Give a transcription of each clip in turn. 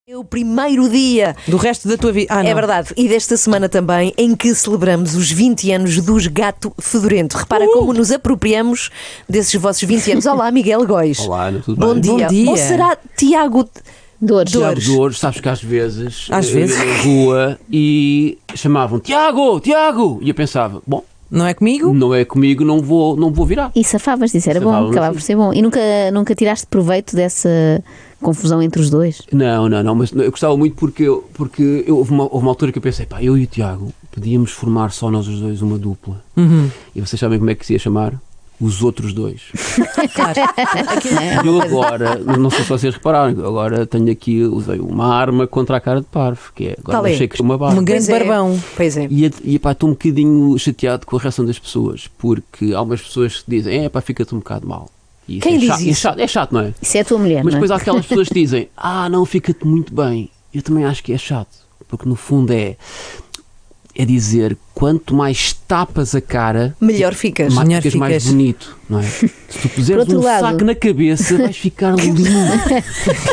É o primeiro dia do resto da tua vida. É verdade, e desta semana também, em que celebramos os 20 anos dos Gato Fedorento. Repara como nos apropriamos desses vossos 20 anos. Olá, Miguel Góis. Olá, tudo bom bem? Dia. Bom dia. Ou será Tiago Dores? Tiago Dores, sabes que às vezes Às eu ia vezes? na rua e chamavam Tiago, Tiago, e eu pensava, bom, Não é comigo? não é comigo, não vou virar. E safavas, isso era bom, Safava-me, acabava sim. por ser bom. E nunca tiraste proveito dessa confusão entre os dois? Não, mas eu gostava muito porque houve uma altura que eu pensei, pá, eu e o Tiago podíamos formar só nós os dois uma dupla. E vocês sabem como é que se ia chamar? Os outros dois. Claro. Eu agora, não sei se vocês repararam, agora tenho aqui, usei uma arma contra a cara de parvo, que é, agora Qual é? achei que é uma barba. Um grande Pois é. barbão. Pois é. E pá, estou um bocadinho chateado com a reação das pessoas, porque há umas pessoas que dizem, pá, fica-te um bocado mal. E Quem é diz chato, isso? É chato, não é? Isso é a tua mulher, Mas não é? depois há aquelas pessoas que dizem, não, fica-te muito bem. Eu também acho que é chato, porque no fundo é dizer, quanto mais tapas a cara, Melhor ficas. mais, Melhor ficas mais ficas. bonito, não é? Se tu puseres Por outro um lado- saco na cabeça, vais ficar lindo.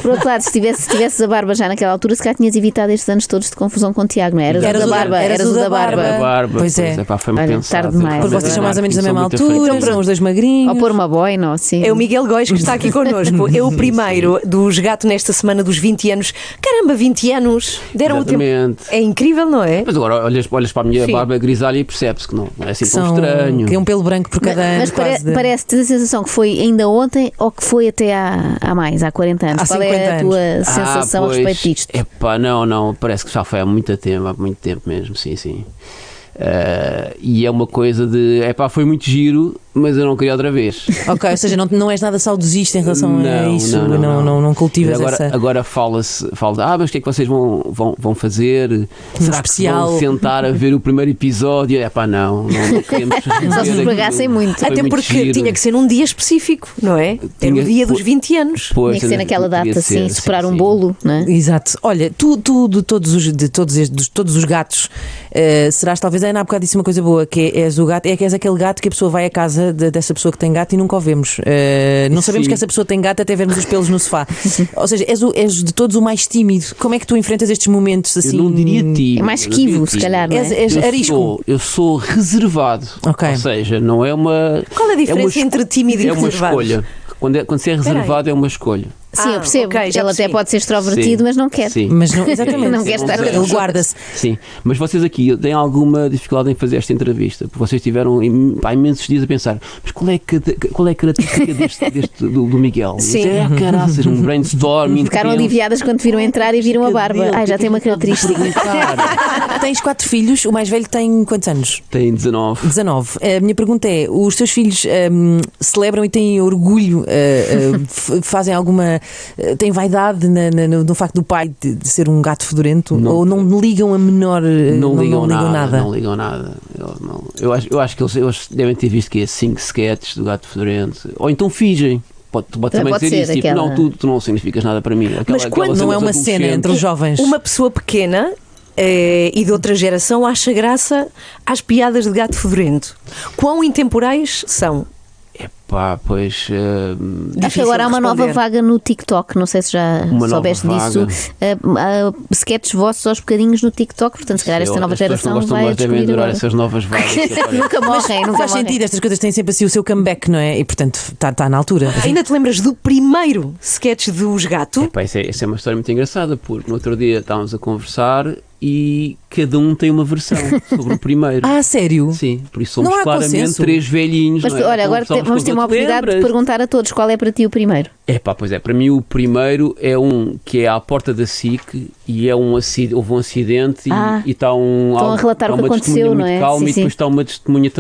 Por outro lado, se tivesses a barba já naquela altura, se calhar tinhas evitado estes anos todos de confusão com o Tiago, não é? Eras Eras o da barba, eras o da barba. A barba, Pois é. pá, foi-me Olha, pensado. tarde demais. Porque É vocês são mais ou menos da São mesma muito diferentes. altura, são os dois magrinhos. Ou pôr uma boina, assim. É o Miguel Góis que está aqui connosco. É o primeiro dos Gato nesta semana dos 20 anos. Caramba, 20 anos! Deram o tempo. Exatamente. É incrível, não é? Mas agora olhas para a minha Sim. barba grisalha e percebes que não é assim tão São estranho. que é um pelo branco por cada ano. Mas quase de- parece-te a sensação que foi ainda ontem ou que foi até há mais, há 40 anos? Há Qual 50 é a tua sensação a pois, respeito disto? Epá, não, parece que já foi há muito tempo mesmo, sim. E é uma coisa de, foi muito giro, mas eu não queria outra vez. Ok, ou seja, não és nada saudosista em relação a Não, isso, não. não cultivas Agora fala-se, mas o que é que vocês vão fazer? Será especial. que vão sentar a ver o primeiro episódio? não queremos Só se rever esfregassem aquilo. muito. Foi Até muito porque giro. tinha que ser num dia específico, não é? Era Tinha- o dia dos 20 anos. Pois, Tinha que ser naquela podia data, ser, assim, superar um sim. bolo, não é? Exato. Olha, tu de todos os gatos, serás talvez, a Ana há bocado disse uma coisa boa, que és o gato, é que és aquele gato que a pessoa vai à casa dessa pessoa que tem gato e nunca o vemos. Não sabemos Sim. que essa pessoa tem gato até vermos os pelos no sofá. Ou seja, és de todos o mais tímido. Como é que tu enfrentas estes momentos assim? Eu não diria tímido. É mais eu diria esquivo, se tímido. calhar, não é? És arisco. Eu sou reservado. Ok. Ou seja, não é uma. Qual é a diferença entre tímido e É uma reservado? escolha. Quando se é reservado, é uma escolha. Sim, eu percebo. ok, já Ele até percebi. pode ser extrovertido, Sim. mas não quer. Sim. Mas não, exatamente. Não quer estar- Ele guarda-se. Sim, mas vocês aqui têm alguma dificuldade em fazer esta entrevista, porque vocês tiveram imensos dias a pensar, mas qual é a característica do Miguel? Sim. Caraças, um brainstorming. Ficaram intenso. aliviadas quando te viram entrar e viram a barba. Dele, Já o que tem uma é que ele característica. pode perguntar? Tens 4 filhos, o mais velho tem quantos anos? Tem 19. 19. A minha pergunta é: os teus filhos celebram e têm orgulho, fazem alguma. Têm vaidade no facto do pai de ser um gato fedorento? Não. Ou não ligam a menor. Não ligam nada? Não ligam nada. Eu acho que eles devem ter visto que é 5 sketches do gato fedorento. Ou então fingem. Pode também pode dizer ser isso. Tipo, aquela- não, tu não significas nada para mim. Mas quando Não é uma dos cena entre os jovens. Uma pessoa pequena e de outra geração acha graça às piadas de gato fedorento. Quão intemporais são? Epá, pois. Acho que agora há uma nova responder. vaga no TikTok, não sei se já Uma soubeste nova disso. Há sketches vossos aos bocadinhos no TikTok, portanto, se calhar esta nova As pessoas que geração não gostam vai mais devem descobrir adorar agora. essas novas vagas. que aparecem. Nunca morrem, nunca Faz morrem. sentido, estas coisas têm sempre assim o seu comeback, não é? E portanto está na altura. Ainda te lembras do primeiro sketch dos gato? Epá, essa é uma história muito engraçada, porque no outro dia estávamos a conversar e cada um tem uma versão sobre o primeiro. Ah, sério? Sim, por isso somos Não há claramente consenso. 3 velhinhos. Mas não é? olha, agora Conversávamos vamos com ter os uma outros, oportunidade de lembras? perguntar a todos qual é para ti o primeiro. Epá, pois é, para mim o primeiro é um que é à porta da SIC e é houve um acidente e está Estão a relatar o que uma aconteceu, testemunha não é? muito calma Sim, e depois sim. está uma testemunha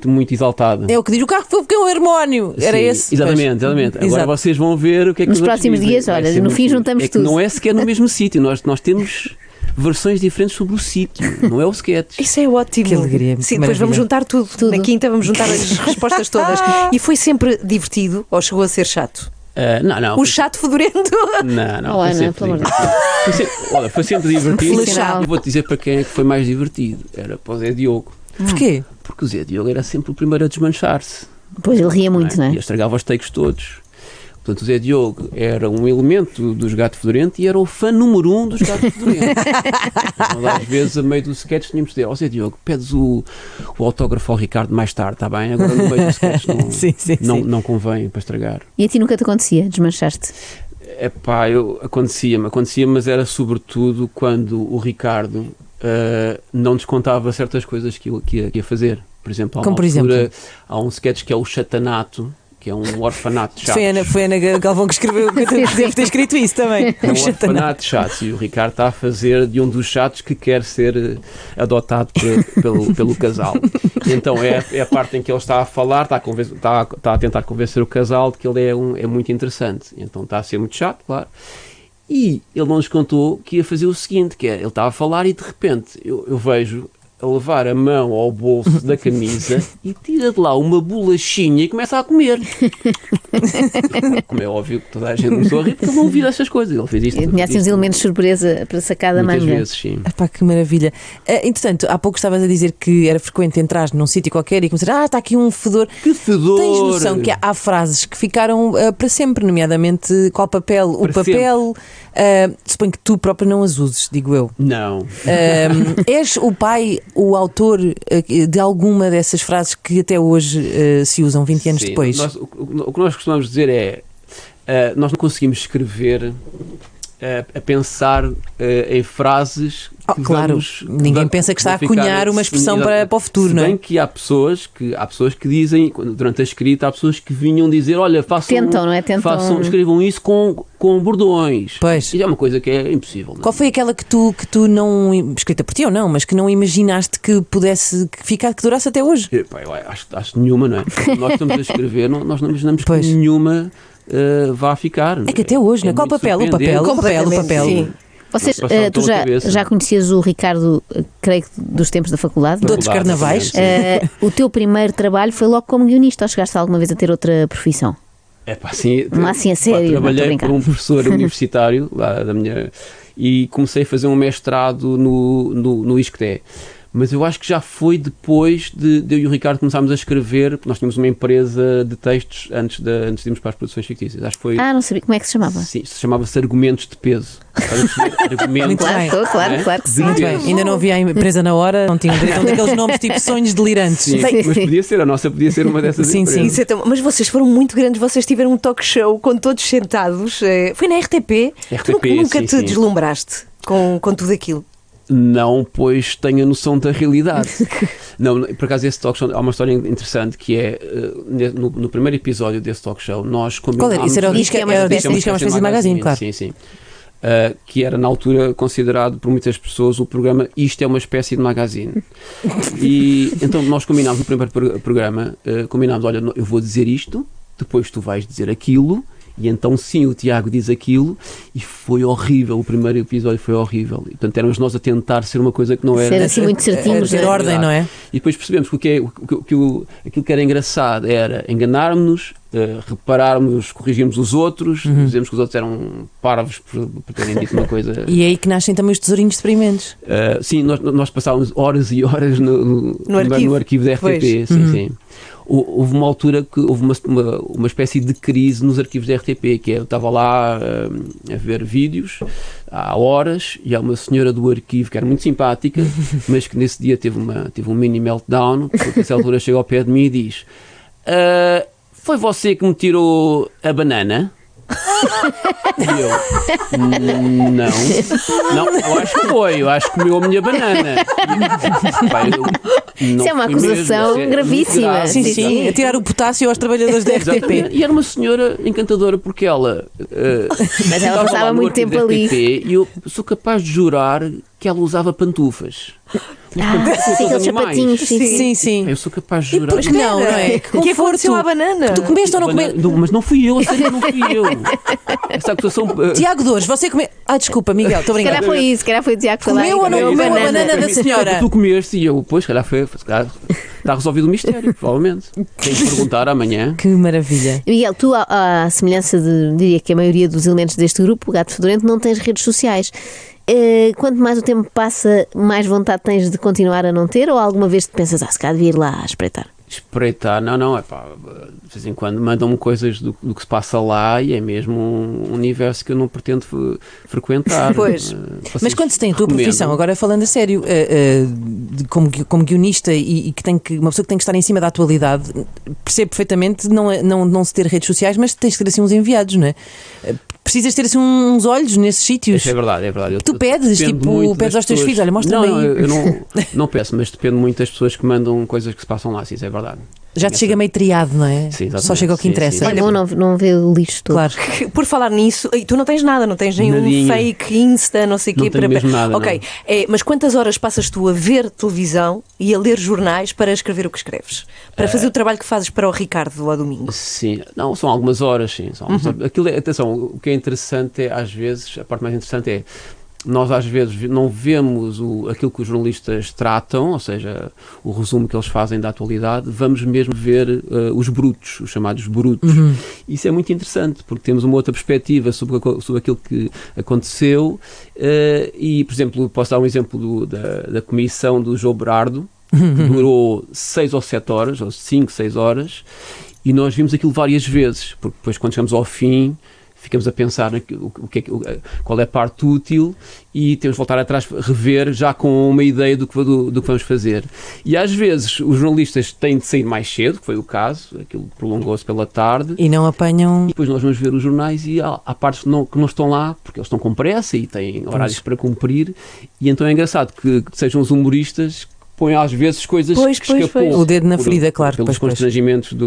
muito exaltada. É o que diz: o carro foi porque é um harmónio. Era Sim, esse? Exatamente. Agora Exato. vocês vão ver o que é que Nos os outros próximos dizem. dias, Vai olha, ser no muito fim giro. juntamos é que tudo. não é sequer no mesmo sítio. Nós temos versões diferentes sobre o sítio, não é o sketch. Isso é ótimo. Que alegria, Sim, que depois vamos maravilha. juntar tudo. Tudo. Na quinta vamos juntar as respostas todas. E foi sempre divertido ou chegou a ser chato? Não. O chato fedorento. Não, Oh, foi Ana, sempre pelo amor de divertido. Foi sempre divertido. Profissional. E vou-te dizer para quem é que foi mais divertido. Era para o Zé Diogo. Porquê? Porque o Zé Diogo era sempre o primeiro a desmanchar-se. Pois ele ria muito, não E é? estragava os takes todos. Portanto, o Zé Diogo era um elemento dos Gato Fedorento e era o fã número 1 dos Gato Fedorento. Então, às vezes, a meio do sketch, tínhamos de dizer: ó Zé Diogo, pedes o autógrafo ao Ricardo mais tarde, está bem? Agora no meio do sketch não convém para estragar. E a ti nunca te acontecia? Desmanchaste? Epá, acontecia-me, mas era sobretudo quando o Ricardo não descontava certas coisas que ia fazer. Por exemplo, há um sketch que é o Chatanato, que é um orfanato de chatos. Foi a Ana Galvão que escreveu, que deve ter escrito isso também. É um orfanato de chatos, e o Ricardo está a fazer de um dos chatos que quer ser adotado pelo casal. E então é a parte em que ele está a falar, está a tentar convencer o casal de que ele é muito interessante. Então está a ser muito chato, claro. E ele não nos contou que ia fazer o seguinte, que é, ele está a falar e de repente eu vejo a levar a mão ao bolso da camisa e tira de lá uma bolachinha e começa a comer. Como é óbvio que toda a gente começou a rir, porque ele não ouvia essas coisas. Ele fez isto. Tinha assim uns elementos de surpresa para sacar da manga. Muitas vezes, sim. Epá, que maravilha. Entretanto, há pouco estavas a dizer que era frequente entrar num sítio qualquer e começar, está aqui um fedor. Que fedor! Tens noção que há frases que ficaram para sempre, nomeadamente qual papel? Para o papel, suponho que tu próprio não as uses, digo eu. Não. És o pai, o autor de alguma dessas frases que até hoje se usam 20 anos depois? O que nós costumamos dizer é nós não conseguimos escrever a pensar em frases que claro, ninguém pensa que está a cunhar uma expressão para o futuro, não é? Se bem que há pessoas que dizem, durante a escrita, há pessoas que vinham dizer, olha, escrevam isso com bordões. Pois. E é uma coisa que é impossível. Não é? Qual foi aquela que tu não, escrita por ti ou não, mas que não imaginaste que pudesse ficar, que durasse até hoje? Eu acho nenhuma, não é? Quando nós estamos a escrever, nós não imaginamos que nenhuma vá ficar. É que até hoje, não é? Qual papel? O papel. Sim. Vocês, tu já conhecias o Ricardo, creio que dos tempos da faculdade? De outros carnavais. O teu primeiro trabalho foi logo como guionista, ou chegaste alguma vez a ter outra profissão? É pá, sim. Assim a sério, trabalhei por um professor universitário lá da minha e comecei a fazer um mestrado no ISCTE. Mas eu acho que já foi depois de eu e o Ricardo começarmos a escrever, porque nós tínhamos uma empresa de textos antes de irmos para as produções fictícias. Acho que foi... não sabia. Como é que se chamava? Sim, chamava-se Argumentos de Peso. Argumentos, claro que sim. Muito bem. Ainda não havia a empresa na hora, não tinham daqueles nomes tipo sonhos delirantes. Sim, mas podia ser, a nossa podia ser uma dessas empresas. Sim. Mas vocês foram muito grandes, vocês tiveram um talk show com todos sentados. Foi na RTP? Tu nunca te deslumbraste com tudo aquilo? Não, pois tenho a noção da realidade. Não, por acaso esse talk show, há uma história interessante que é, no primeiro episódio desse talk show, nós combinámos... Qual era? Isso era o Disque é uma espécie de magazine, claro. Sim. Que era na altura considerado por muitas pessoas o programa Isto é uma espécie de magazine. E então nós combinámos no primeiro programa, olha, eu vou dizer isto, depois tu vais dizer aquilo. E então sim, o Tiago diz aquilo e foi horrível, o primeiro episódio foi horrível. E, portanto, éramos nós a tentar ser uma coisa que não era. Ser assim muito certinho. Ter ordem, não é? E depois percebemos que aquilo que era engraçado era enganarmos-nos, repararmos, corrigirmos os outros, dizemos que os outros eram parvos por terem dito uma coisa. E é aí que nascem também os tesourinhos experimentos. Sim, nós passávamos horas e horas no arquivo da RTP. Sim. Houve uma altura que houve uma espécie de crise nos arquivos da RTP, que eu estava lá a ver vídeos há horas e há uma senhora do arquivo que era muito simpática, mas que nesse dia teve um mini meltdown, porque a essa altura chega ao pé de mim e diz: foi você que me tirou a banana? E eu, não, eu acho que comeu a minha banana. Isso é uma acusação gravíssima. Sim, a tirar o potássio aos trabalhadores da RTP. E era uma senhora encantadora porque ela mas ela passava muito tempo ali. E eu sou capaz de jurar que ela usava pantufas. Aqueles sapatinhos. Sim. Eu sou capaz de jurar. E por que não é? O que aconteceu à banana? Tu comeste ou não comeste? Mas não fui eu, sei que não fui eu. Essa acusação... Tiago Dores, você comeu... Desculpa, Miguel, estou brincando. Se calhar foi o Tiago que falou. Comeu ou não comeu a banana da senhora? Tu comeste e eu, pois, se calhar está resolvido o mistério, provavelmente. Tenho que perguntar amanhã. Que maravilha. Miguel, tu, à semelhança diria que a maioria dos elementos deste grupo, o Gato Fedorento, não tens redes sociais. Quanto mais o tempo passa, mais vontade tens de continuar a não ter? Ou alguma vez te pensas, se calhar devia ir lá a espreitar? espreitar, não, é pá, de vez em quando mandam-me coisas do que se passa lá e é mesmo um universo que eu não pretendo frequentar. Pois. Mas quando se tem a tua profissão, agora falando a sério, como guionista e uma pessoa que tem que estar em cima da atualidade, percebe perfeitamente não se ter redes sociais, mas tens que ter assim uns enviados, não é? Precisas ter assim uns olhos nesses sítios. É verdade. Tu pedes aos teus filhos, olha, mostra-me aí. Eu não peço, mas depende muito das pessoas que mandam coisas que se passam lá, sim, isso é verdade. Já te chega meio triado, não é? Sim, só chega ao que interessa. É bom não ver o lixo todo. Claro. Por falar nisso, tu não tens nada, não tens nenhum fake Insta, não sei o quê. Não tenho mesmo nada, ok, mas quantas horas passas tu a ver televisão e a ler jornais para escrever o que escreves? Para fazer o trabalho que fazes para o Ricardo ao domingo? Sim, não, são algumas horas, sim. Atenção, o que é interessante é, às vezes, a parte mais interessante é nós às vezes não vemos aquilo que os jornalistas tratam, ou seja, o resumo que eles fazem da atualidade, vamos mesmo ver os brutos, os chamados brutos. Isso é muito interessante, porque temos uma outra perspectiva sobre aquilo que aconteceu e, por exemplo, posso dar um exemplo da comissão do João Berardo, que durou 6 ou 7 horas, ou 5, 6 horas, e nós vimos aquilo várias vezes, porque depois quando chegamos ao fim ficamos a pensar qual é a parte útil e temos de voltar atrás, rever já com uma ideia do que vamos fazer. E às vezes os jornalistas têm de sair mais cedo, que foi o caso, aquilo prolongou-se pela tarde. E não apanham... E depois nós vamos ver os jornais e há partes que não estão lá, porque eles estão com pressa e têm horários para cumprir, e então é engraçado que sejam os humoristas põe às vezes coisas que escapou. O dedo na ferida, claro. Pelos constrangimentos da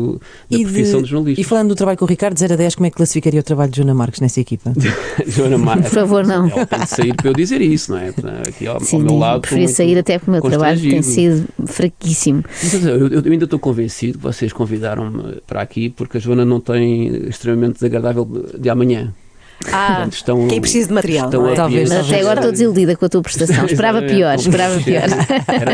profissão de jornalista. E falando do trabalho com o Ricardo, 0 a 10, como é que classificaria o trabalho de Joana Marques nessa equipa? Joana Marques. Por favor, não. Ela tem de sair para eu dizer isso, não é? Aqui ao meu lado. Prefiro sair até porque o meu trabalho tem sido fraquíssimo. Eu ainda estou convencido que vocês convidaram-me para aqui porque a Joana não tem extremamente desagradável de amanhã. Quem precisa de material. Talvez. Mas até agora estou desiludida com a tua prestação. Esperava pior.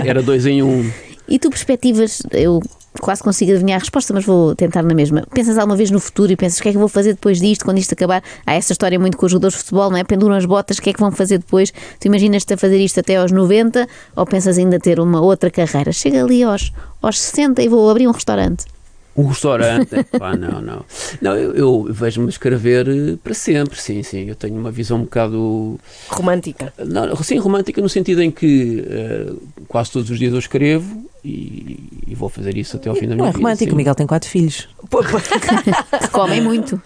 Era 2 em 1. E tu perspectivas, eu quase consigo adivinhar a resposta, mas vou tentar na mesma. Pensas alguma vez no futuro e pensas o que é que eu vou fazer depois disto, quando isto acabar? Há essa história muito com os jogadores de futebol, não é? Penduram as botas, o que é que vão fazer depois? Tu imaginas-te a fazer isto até aos 90 ou pensas ainda ter uma outra carreira? Chega ali aos 60 e vou abrir um restaurante. Um restaurante? Não. Não, eu vejo-me escrever para sempre, sim. Eu tenho uma visão um bocado... Romântica? Não, sim, romântica no sentido em que quase todos os dias eu escrevo e vou fazer isso até ao fim da minha vida. Não é romântico, o Miguel tem 4 filhos. Que comem muito.